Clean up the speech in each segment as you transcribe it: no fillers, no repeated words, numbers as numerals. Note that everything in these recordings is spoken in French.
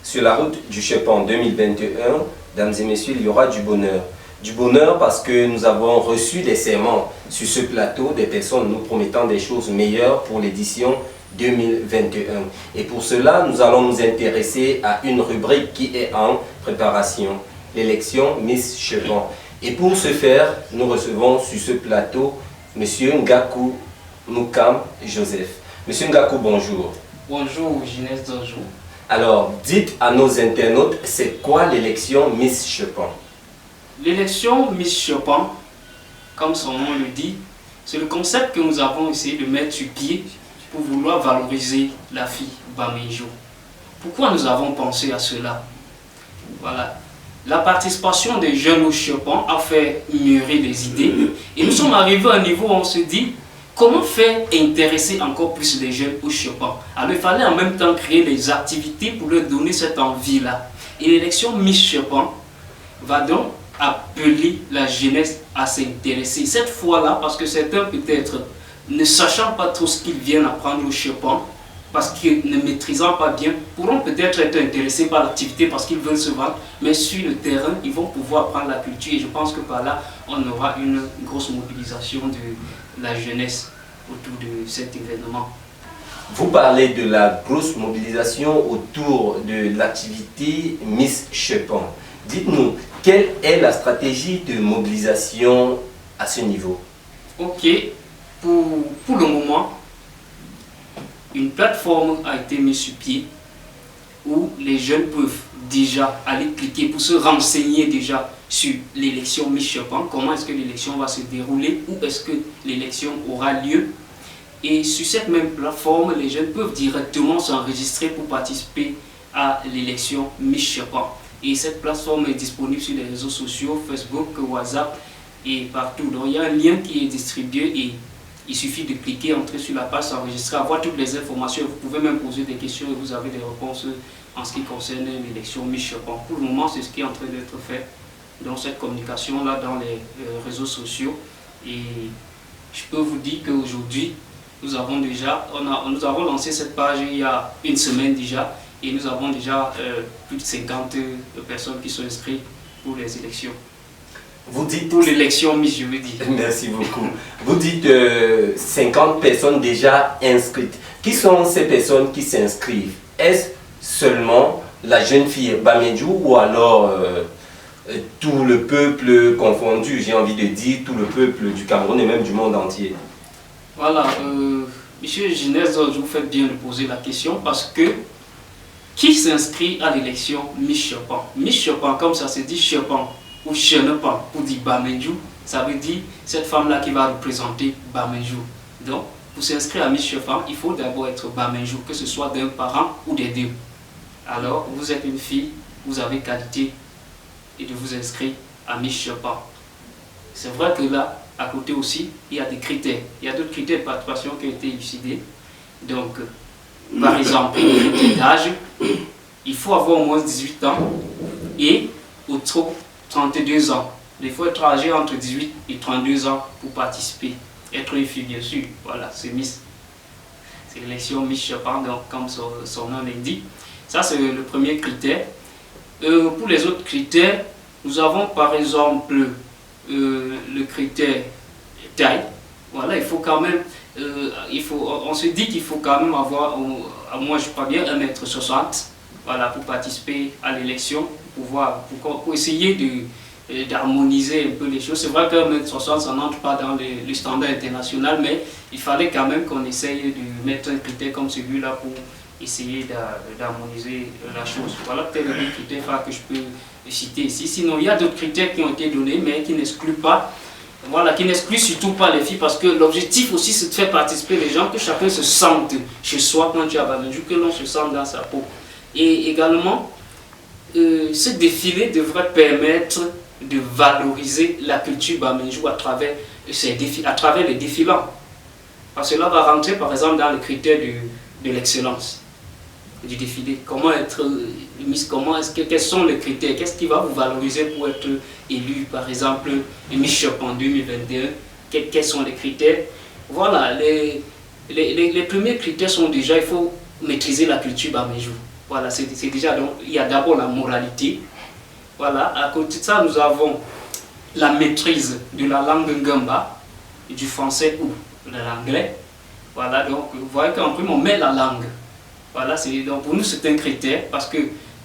Sur la route du Chepon 2021, dames et messieurs, il y aura du bonheur. Du bonheur parce que nous avons reçu des serments sur ce plateau, des personnes nous promettant des choses meilleures pour l'édition 2021. Et pour cela, nous allons nous intéresser à une rubrique qui est en préparation, l'élection Miss Chepon. Et pour ce faire, nous recevons sur ce plateau M. Ngakou Noukam Joseph. M. Ngakou, bonjour. Bonjour, Ginès Dojou. Alors, dites à nos internautes, c'est quoi l'élection Miss Chepon? L'élection Miss Chepon, comme son nom le dit, c'est le concept que nous avons essayé de mettre sur pied pour vouloir valoriser la fille Baméjo. Pourquoi nous avons pensé à cela? Voilà. La participation des jeunes au Chepon a fait mûrir des idées et nous sommes arrivés à un niveau où on se dit comment faire intéresser encore plus les jeunes au Chepon. Alors il fallait en même temps créer des activités pour leur donner cette envie-là. Et l'élection Miss Chepon va donc appeler la jeunesse à s'intéresser. Cette fois-là, parce que certains peut-être ne sachant pas trop ce qu'ils viennent apprendre au Chepon, parce qu'ils ne maîtrisant pas bien, pourront peut-être être intéressés par l'activité parce qu'ils veulent se vendre, mais sur le terrain, ils vont pouvoir prendre la culture et je pense que par là, on aura une grosse mobilisation de la jeunesse autour de cet événement. Vous parlez de la grosse mobilisation autour de l'activité Miss Chepon. Dites-nous, quelle est la stratégie de mobilisation à ce niveau? Ok, pour le moment, une plateforme a été mise sur pied où les jeunes peuvent déjà aller cliquer pour se renseigner déjà sur l'élection Miss Chepon, comment est-ce que l'élection va se dérouler, où est-ce que l'élection aura lieu. Et sur cette même plateforme, les jeunes peuvent directement s'enregistrer pour participer à l'élection Miss Chepon. Et cette plateforme est disponible sur les réseaux sociaux, Facebook, WhatsApp et partout. Donc il y a un lien qui est distribué et il suffit de cliquer, entrer sur la page, s'enregistrer, avoir toutes les informations. Vous pouvez même poser des questions et vous avez des réponses en ce qui concerne l'élection Miss Chepon. Pour le moment, c'est ce qui est en train d'être fait dans cette communication-là dans les réseaux sociaux. Et je peux vous dire qu'aujourd'hui, nous avons lancé cette page il y a une semaine déjà et nous avons déjà plus de 50 personnes qui sont inscrites pour les élections. Vous dites pour l'élection Miss, je veux dire. Merci beaucoup. Vous dites 50 personnes déjà inscrites. Qui sont ces personnes qui s'inscrivent? Est-ce seulement la jeune fille Baméjo ou alors tout le peuple confondu, j'ai envie de dire tout le peuple du Cameroun et même du monde entier? Voilà, monsieur Ginès, je vous fais bien de poser la question parce que qui s'inscrit à l'élection Miss Chepon? Miss Chepon, comme ça se dit Chepon ou Chenepan pour dire Baméjo, ça veut dire cette femme-là qui va représenter Baméjo. Donc, pour s'inscrire à Miss Chepon, il faut d'abord être Baméjo, que ce soit d'un parent ou des deux. Alors, vous êtes une fille, vous avez qualité et de vous inscrire à Miss Chepon. C'est vrai que là, à côté aussi, il y a des critères. Il y a d'autres critères de participation qui ont été élucidés. Donc, par exemple, le critère d'âge, il faut avoir au moins 18 ans et au trop 32 ans. Il faut être âgé entre 18 et 32 ans pour participer. Être une fille, bien sûr. Voilà, c'est Miss. C'est l'élection Miss Chepon, donc comme son nom l'indique. Ça, c'est le premier critère. Pour les autres critères, nous avons par exemple le critère taille. Voilà, il faut quand même, on se dit qu'il faut quand même avoir, moi je crois bien, 1m60 voilà, pour participer à l'élection, pour essayer d'harmoniser un peu les choses. C'est vrai qu'un 1m60, ça n'entre pas dans le standard international, mais il fallait quand même qu'on essaye de mettre un critère comme celui-là pour essayer d'harmoniser la chose. Voilà peut-être les critères phares que je peux citer ici. Sinon, il y a d'autres critères qui ont été donnés, mais qui n'excluent pas, voilà, qui n'excluent surtout pas les filles, parce que l'objectif aussi, c'est de faire participer les gens, que chacun se sente chez soi quand tu es à Baméjo, que l'on se sente dans sa peau. Et également, ce défilé devrait permettre de valoriser la culture Baméjo à travers les défilants. Parce que cela va rentrer par exemple dans les critères de l'excellence du défilé. Comment être Miss, quels sont les critères? Qu'est-ce qui va vous valoriser pour être élu par exemple Miss Chepon en 2021? Quels sont les critères? Voilà, les premiers critères sont déjà, il faut maîtriser la culture Baméjo. Voilà, c'est déjà, donc, il y a d'abord la moralité. Voilà, à côté de ça, nous avons la maîtrise de la langue ngamba, du français ou de l'anglais. Voilà, donc vous voyez qu'en prime, on met la langue. Voilà, donc pour nous, c'est un critère parce que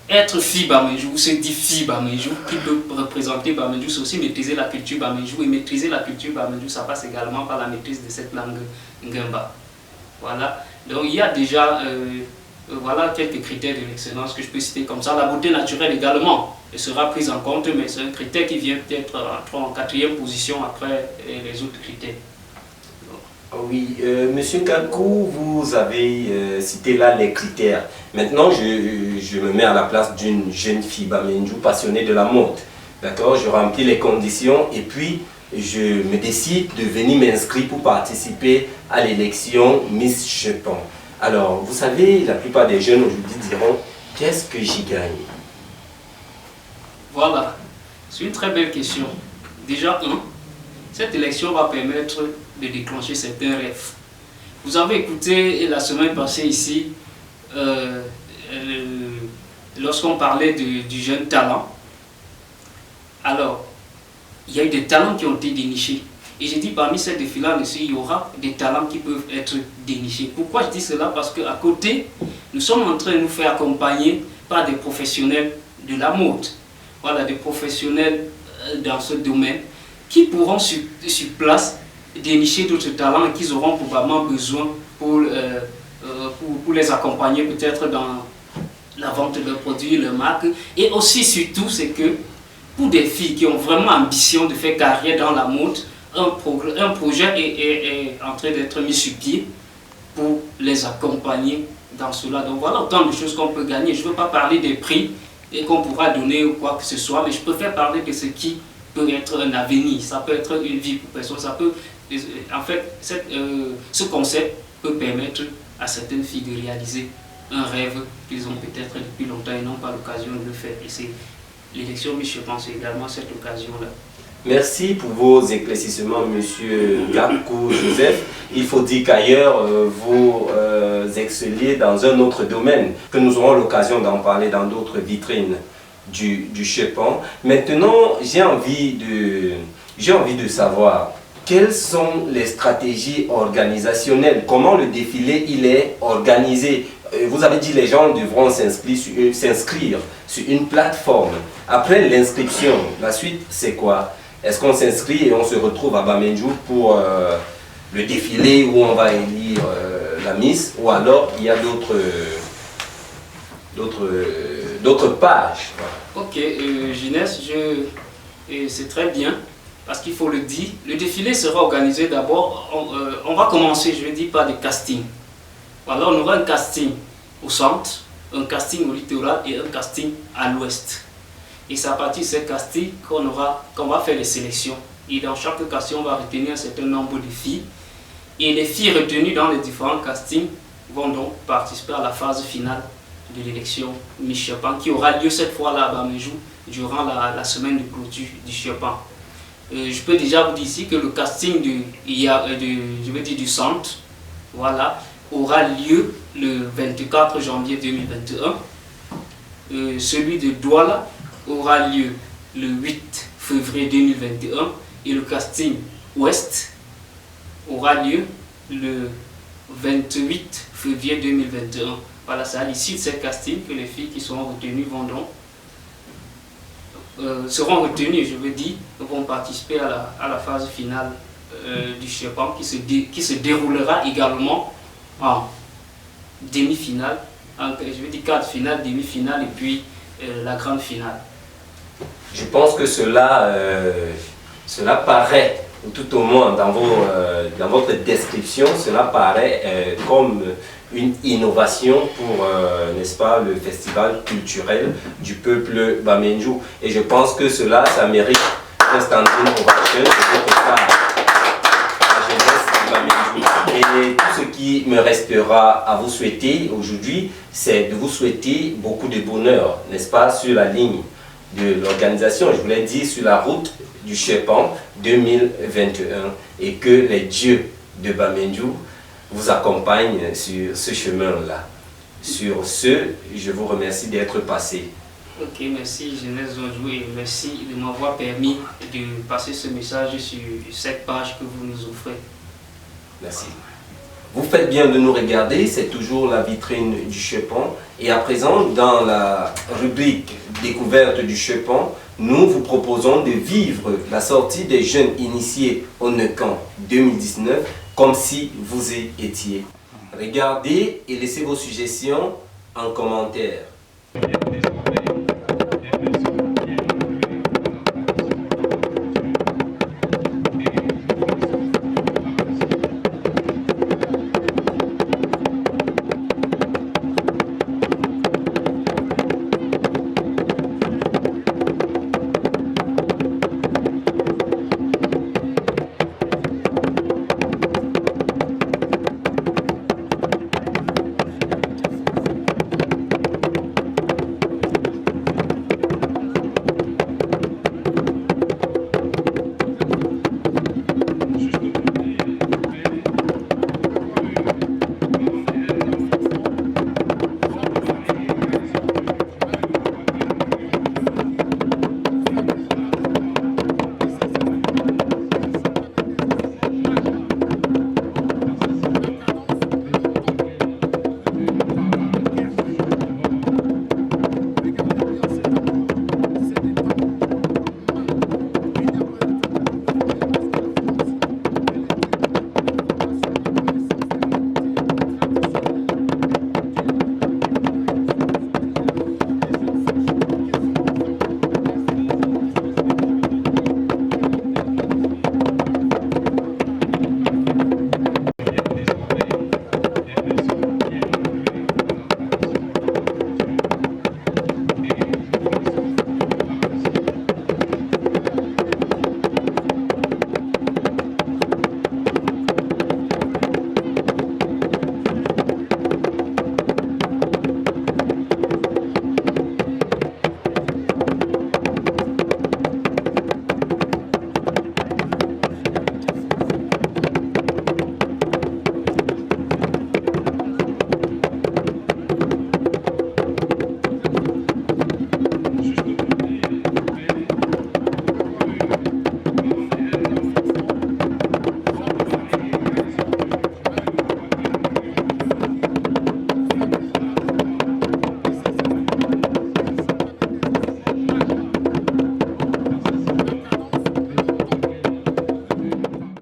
être fille Bamendjou, c'est dit fille Bamendjou, qui peut représenter Bamendjou, c'est aussi maîtriser la culture Bamendjou. Et maîtriser la culture Bamendjou, ça passe également par la maîtrise de cette langue ngamba. Voilà, donc il y a déjà voilà quelques critères de l'excellence que je peux citer comme ça. La beauté naturelle également sera prise en compte, mais c'est un critère qui vient peut-être en quatrième position après les autres critères. Oui, Monsieur Kakou, vous avez cité là les critères. Maintenant, je me mets à la place d'une jeune fille Bamendjou passionnée de la mode. D'accord, je remplis les conditions et puis je me décide de venir m'inscrire pour participer à l'élection Miss Chepang. Alors, vous savez, la plupart des jeunes aujourd'hui diront, qu'est-ce que j'y gagne? Voilà, c'est une très belle question. Déjà, cette élection va permettre de déclencher certains rêves. Vous avez écouté la semaine passée ici, lorsqu'on parlait du jeune talent. Alors, il y a eu des talents qui ont été dénichés. Et j'ai dit parmi ces défilants aussi, il y aura des talents qui peuvent être dénichés. Pourquoi je dis cela? Parce qu'à côté, nous sommes en train de nous faire accompagner par des professionnels de la mode. Voilà, des professionnels dans ce domaine qui pourront sur place dénicher d'autres talents et qu'ils auront probablement besoin pour les accompagner peut-être dans la vente de leurs produits, leurs marques. Et aussi surtout, c'est que pour des filles qui ont vraiment ambition de faire carrière dans la mode, un projet est en train d'être mis sur pied pour les accompagner dans cela. Donc voilà autant de choses qu'on peut gagner. Je ne veux pas parler des prix et qu'on pourra donner ou quoi que ce soit, mais je préfère parler de ce qui peut être un avenir. Ça peut être une vie pour personne. Ça peut, en fait, ce concept peut permettre à certaines filles de réaliser un rêve qu'ils ont peut-être depuis longtemps et n'ont pas l'occasion de le faire. Et c'est l'élection Miss Chepang, c'est également cette occasion-là. Merci pour vos éclaircissements, Monsieur Gakou Joseph. Il faut dire qu'ailleurs, vous excellez dans un autre domaine, que nous aurons l'occasion d'en parler dans d'autres vitrines du Chepang. Maintenant, j'ai envie de savoir quelles sont les stratégies organisationnelles, comment le défilé il est organisé. Vous avez dit que les gens devront s'inscrire sur une plateforme. Après l'inscription, la suite c'est quoi? Est-ce qu'on s'inscrit et on se retrouve à Bamendjou pour le défilé où on va élire la Miss, ou alors il y a d'autres pages? Ok, Jeunesse, c'est très bien, parce qu'il faut le dire. Le défilé sera organisé d'abord, on va commencer, je ne dis pas de casting. Voilà, on aura un casting au centre, un casting au littoral et un casting à l'ouest. Et c'est à partir de ces castings qu'on va faire les sélections. Et dans chaque casting, on va retenir un certain nombre de filles. Et les filles retenues dans les différents castings vont donc participer à la phase finale de l'élection Miss Chepang, qui aura lieu cette fois-là à Bamendjou durant la semaine de clôture du Chepang. Je peux déjà vous dire ici que le casting du centre, voilà, aura lieu le 24 janvier 2021. Celui de Douala aura lieu le 8 février 2021 et le casting Ouest aura lieu le 28 février 2021. Voilà, c'est à l'issue de ces castings que les filles qui seront retenues vont participer à la phase finale du Chepang qui se déroulera également en demi-finale, quart de finale, demi-finale et puis la grande finale. Je pense que cela paraît, tout au moins dans votre description, cela paraît comme une innovation pour, n'est-ce pas, le festival culturel du peuple Bamendjou. Et je pense que ça mérite un standing ovation de votre part, la jeunesse de Bamendjou. Et tout ce qui me restera à vous souhaiter aujourd'hui, c'est de vous souhaiter beaucoup de bonheur, n'est-ce pas, sur la ligne de l'organisation, je vous l'ai dit, sur la route du Chepang 2021, et que les dieux de Bamendjou vous accompagnent sur ce chemin-là. Sur ce, je vous remercie d'être passé. Ok, merci Genèse Zonjou et merci de m'avoir permis de passer ce message sur cette page que vous nous offrez. Merci. Vous faites bien de nous regarder, c'est toujours la vitrine du Chepon. Et à présent, dans la rubrique découverte du Chepon, nous vous proposons de vivre la sortie des jeunes initiés au NECAN 2019 comme si vous y étiez. Regardez et laissez vos suggestions en commentaire.